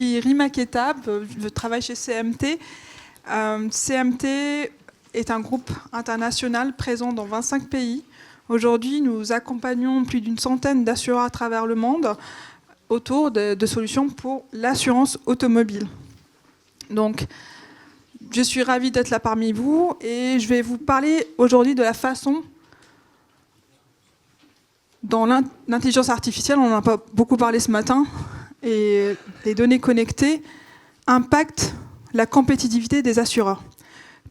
Je suis Rima Ketab, je travaille chez CMT. CMT est un groupe international présent dans 25 pays. Aujourd'hui, nous accompagnons plus d'une centaine d'assureurs à travers le monde autour de solutions pour l'assurance automobile. Donc, je suis ravie d'être là parmi vous et je vais vous parler aujourd'hui de la façon dont l'intelligence artificielle, on en a pas beaucoup parlé ce matin, et les données connectées impactent la compétitivité des assureurs.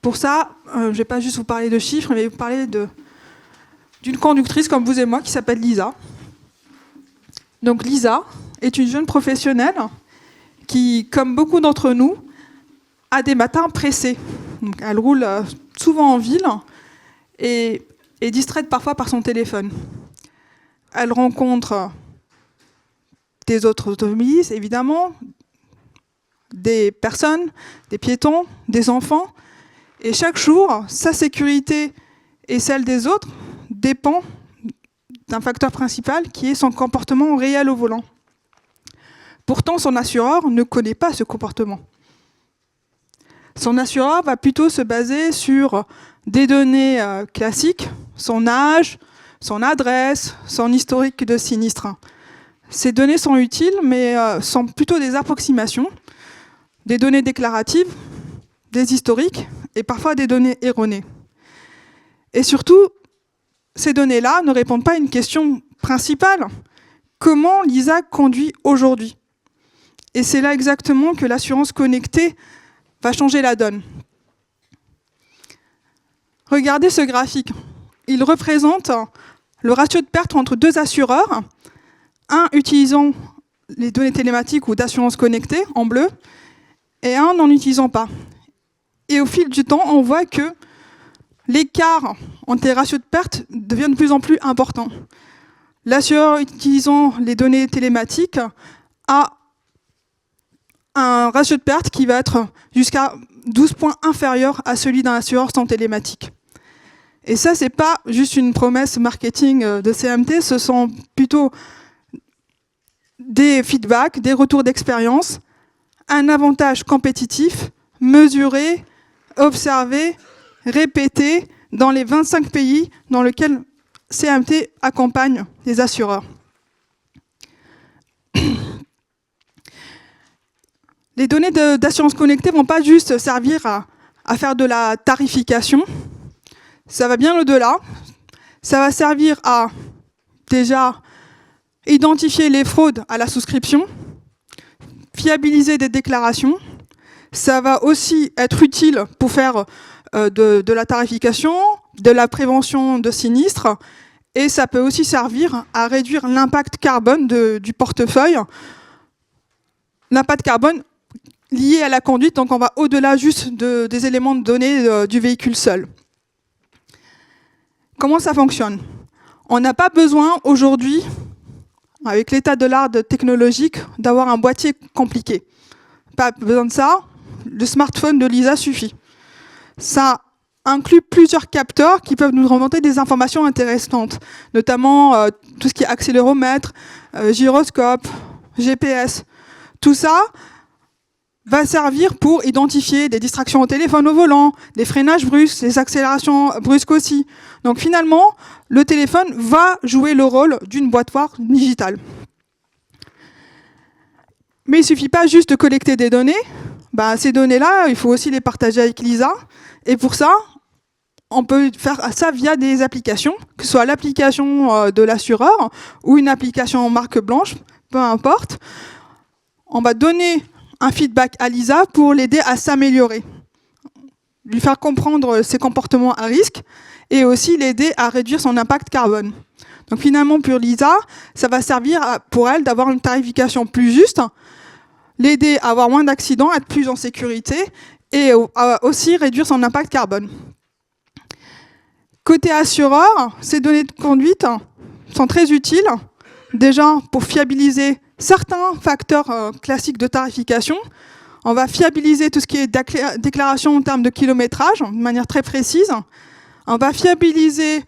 Pour ça, je ne vais pas juste vous parler de chiffres, mais vous parler d'une conductrice comme vous et moi qui s'appelle Lisa. Donc Lisa est une jeune professionnelle qui, comme beaucoup d'entre nous, a des matins pressés. Donc, elle roule souvent en ville et est distraite parfois par son téléphone. Elle rencontre des autres automobilistes, évidemment, des personnes, des piétons, des enfants. Et chaque jour, sa sécurité et celle des autres dépend d'un facteur principal qui est son comportement réel au volant. Pourtant, son assureur ne connaît pas ce comportement. Son assureur va plutôt se baser sur des données classiques, son âge, son adresse, son historique de sinistre. Ces données sont utiles, mais sont plutôt des approximations, des données déclaratives, des historiques et parfois des données erronées. Et surtout, ces données-là ne répondent pas à une question principale. Comment Lisa conduit aujourd'hui? Et c'est là exactement que l'assurance connectée va changer la donne. Regardez ce graphique. Il représente le ratio de perte entre deux assureurs, un utilisant les données télématiques ou d'assurance connectée, en bleu, et un n'en utilisant pas. Et au fil du temps, on voit que l'écart entre les ratios de perte devient de plus en plus important. L'assureur utilisant les données télématiques a un ratio de perte qui va être jusqu'à 12 points inférieur à celui d'un assureur sans télématique. Et ça, c'est pas juste une promesse marketing de CMT, ce sont plutôt des feedbacks, des retours d'expérience, un avantage compétitif, mesuré, observé, répété dans les 25 pays dans lesquels CMT accompagne les assureurs. Les données d'assurance connectée ne vont pas juste servir à faire de la tarification, ça va bien au-delà. Ça va servir à déjà identifier les fraudes à la souscription, fiabiliser des déclarations. Ça va aussi être utile pour faire de la tarification, de la prévention de sinistres, et ça peut aussi servir à réduire l'impact carbone du portefeuille. L'impact carbone lié à la conduite, donc on va au-delà juste des éléments de données du véhicule seul. Comment ça fonctionne? On n'a pas besoin aujourd'hui, avec l'état de l'art technologique, d'avoir un boîtier compliqué. Pas besoin de ça, le smartphone de Lisa suffit. Ça inclut plusieurs capteurs qui peuvent nous remonter des informations intéressantes, notamment tout ce qui est accéléromètre, gyroscope, GPS. Tout ça va servir pour identifier des distractions au téléphone au volant, des freinages brusques, des accélérations brusques aussi. Donc finalement, le téléphone va jouer le rôle d'une boîte-noire digitale. Mais il ne suffit pas juste de collecter des données. Ces données-là, il faut aussi les partager avec Lisa. Et pour ça, on peut faire ça via des applications, que ce soit l'application de l'assureur ou une application en marque blanche, peu importe. On va donner un feedback à Lisa pour l'aider à s'améliorer, lui faire comprendre ses comportements à risque et aussi l'aider à réduire son impact carbone. Donc finalement, pour Lisa, ça va servir pour elle d'avoir une tarification plus juste, l'aider à avoir moins d'accidents, à être plus en sécurité et aussi réduire son impact carbone. Côté assureur, ces données de conduite sont très utiles, déjà pour fiabiliser certains facteurs classiques de tarification. On va fiabiliser tout ce qui est déclaration en termes de kilométrage de manière très précise. On va fiabiliser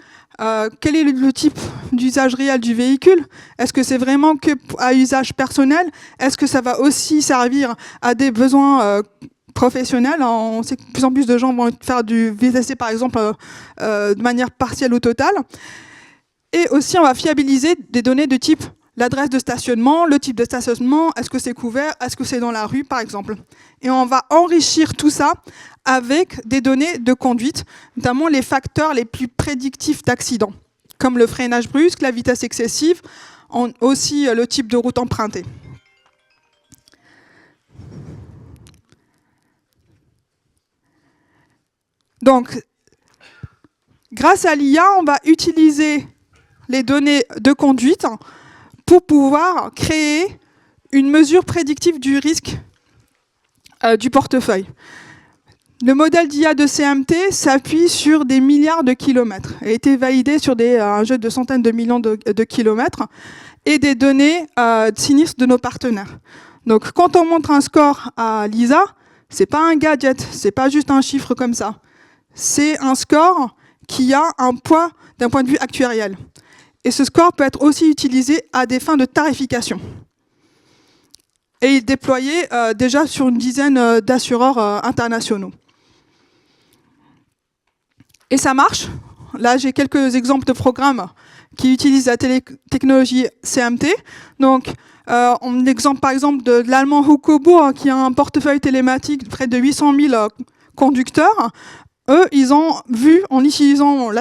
quel est le type d'usage réel du véhicule? Est-ce que c'est vraiment que à usage personnel? Est-ce que ça va aussi servir à des besoins professionnels? On sait que de plus en plus de gens vont faire du VTC, par exemple, de manière partielle ou totale. Et aussi, on va fiabiliser des données de type l'adresse de stationnement, le type de stationnement, est-ce que c'est couvert, est-ce que c'est dans la rue, par exemple. Et on va enrichir tout ça avec des données de conduite, notamment les facteurs les plus prédictifs d'accident, comme le freinage brusque, la vitesse excessive, aussi le type de route empruntée. Donc, grâce à l'IA, on va utiliser les données de conduite pour pouvoir créer une mesure prédictive du risque du portefeuille. Le modèle d'IA de CMT s'appuie sur des milliards de kilomètres. Il a été validé sur un jeu de centaines de millions de kilomètres et des données sinistres de nos partenaires. Donc, quand on montre un score à l'ISA, c'est pas un gadget, c'est pas juste un chiffre comme ça. C'est un score qui a un poids d'un point de vue actuariel. Et ce score peut être aussi utilisé à des fins de tarification. Et il est déployé déjà sur une dizaine d'assureurs internationaux. Et ça marche. Là, j'ai quelques exemples de programmes qui utilisent la technologie CMT. Donc, on exemple par exemple de l'allemand Hukobo, qui a un portefeuille télématique de près de 800 000 conducteurs. Eux, ils ont vu, en utilisant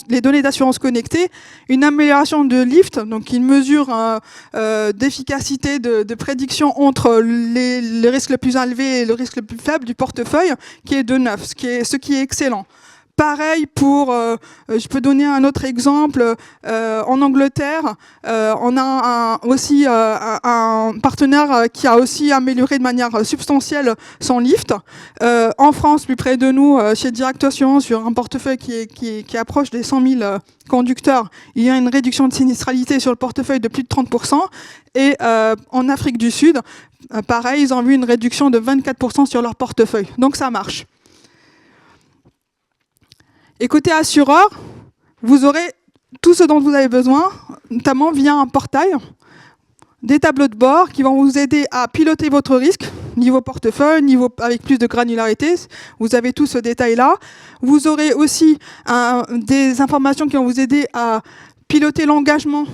les données d'assurance connectée, une amélioration de lift, donc une mesure d'efficacité de prédiction entre les risques les plus élevés et le risque le plus faible du portefeuille, qui est de 9, ce qui est excellent. Pareil pour, je peux donner un autre exemple, en Angleterre, on a aussi un partenaire qui a aussi amélioré de manière substantielle son lift. En France, plus près de nous, chez Direct Assurance, sur un portefeuille qui approche des 100 000 conducteurs, il y a une réduction de sinistralité sur le portefeuille de plus de 30%. Et en Afrique du Sud, pareil, ils ont vu une réduction de 24% sur leur portefeuille. Donc ça marche. Et côté assureur, vous aurez tout ce dont vous avez besoin, notamment via un portail, des tableaux de bord qui vont vous aider à piloter votre risque, niveau portefeuille, avec plus de granularité. Vous avez tout ce détail-là. Vous aurez aussi des informations qui vont vous aider à piloter l'engagement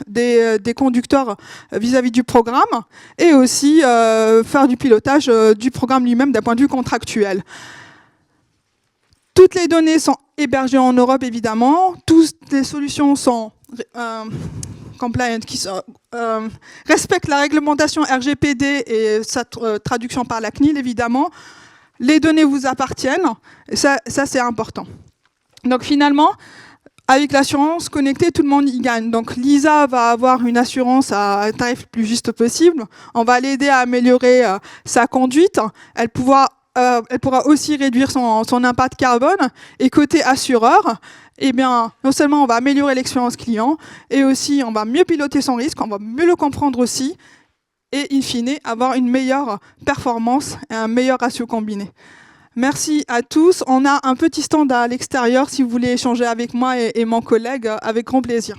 des conducteurs vis-à-vis du programme et aussi faire du pilotage du programme lui-même d'un point de vue contractuel. Toutes les données sont hébergées en Europe, évidemment. Toutes les solutions sont compliant, qui respectent la réglementation RGPD et sa traduction par la CNIL, évidemment. Les données vous appartiennent. Et ça c'est important. Donc finalement, avec l'assurance connectée, tout le monde y gagne. Donc l'ISA va avoir une assurance à un tarif le plus juste possible. On va l'aider à améliorer sa conduite. Elle pourra aussi réduire son impact carbone. Et côté assureur, eh bien, non seulement on va améliorer l'expérience client, et aussi on va mieux piloter son risque, on va mieux le comprendre aussi, et in fine, avoir une meilleure performance et un meilleur ratio combiné. Merci à tous. On a un petit stand à l'extérieur si vous voulez échanger avec moi et mon collègue, avec grand plaisir.